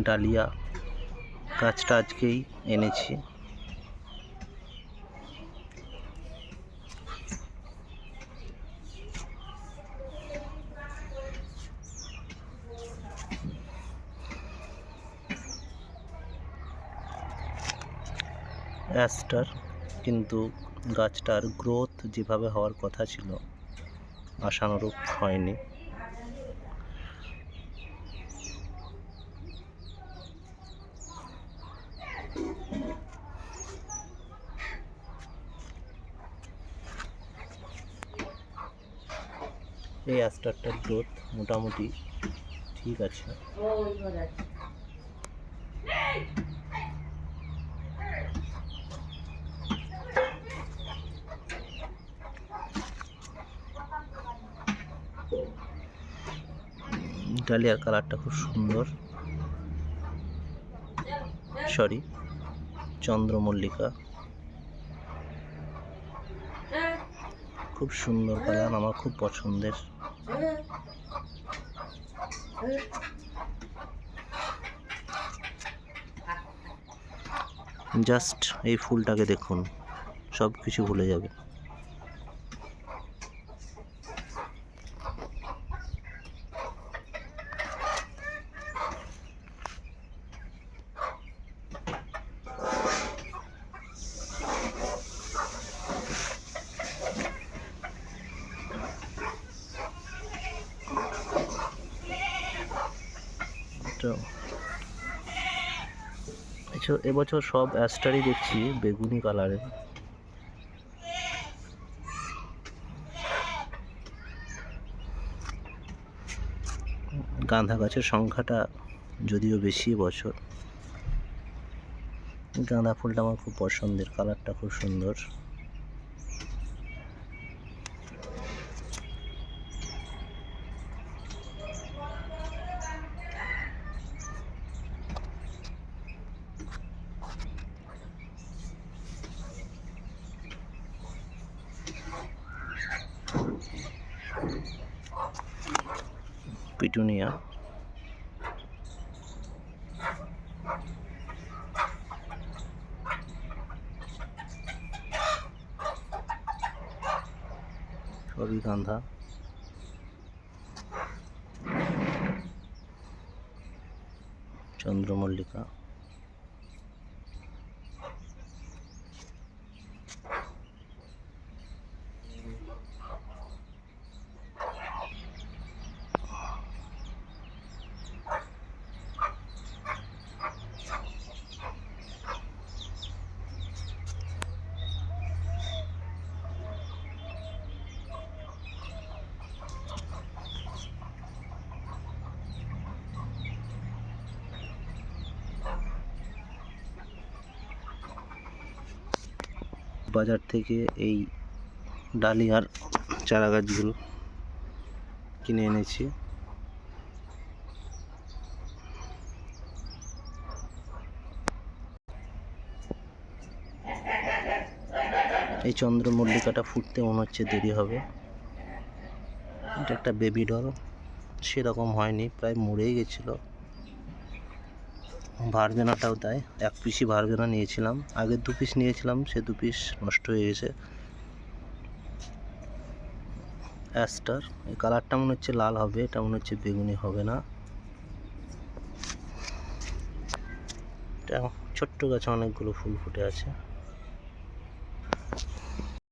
Dahlia গাছটা আজকেই এনেছি। অ্যাস্টার, কিন্তু গাছটার গ্রোথ যেভাবে হওয়ার কথা ছিল আশানুরূপ হয়নি। এই অ্যাস্টারটার গ্রোথ মোটামুটি ঠিক আছে। ডালিয়ার কালারটা খুব সুন্দর। সরি, চন্দ্রমল্লিকা খুব সুন্দর কালার, আমার খুব পছন্দের। জাস্ট এই ফুলটাকে দেখুন, সব কিছু ভুলে যাবে। এবছর সব অ্যাস্টারই দেখছি বেগুনি কালারের। গাঁদা গাছের সংখ্যাটা যদিও বেশি বছর। গাঁদা ফুলটা আমার খুব পছন্দের, কালারটা খুব সুন্দর। পিটুনিয়া, সবই গাঁদা। চন্দ্রমল্লিকা, বাজার থেকে এই ডালিয়ার চারা গাছগুলো কিনে এনেছি। এই চন্দ্রমল্লিকাটা ফুটতে মনে হচ্ছে দেরি হবে। এটা একটা বেবি ডল, সেরকম হয়নি, প্রায় মরেই গেছিলো। ভারবেনাটাও তাই, এক পিসই ভারবেনা নিয়েছিলাম, আগে 2 পিস নিয়েছিলাম, সে 2 পিস নষ্ট হয়ে গেছে। অ্যাস্টার, এই কালারটা মনে হচ্ছে লাল হবে, এটা মনে হচ্ছে বেগুনি হবে না। এটা ছোট্ট গাছে অনেকগুলো ফুল ফুটে আছে।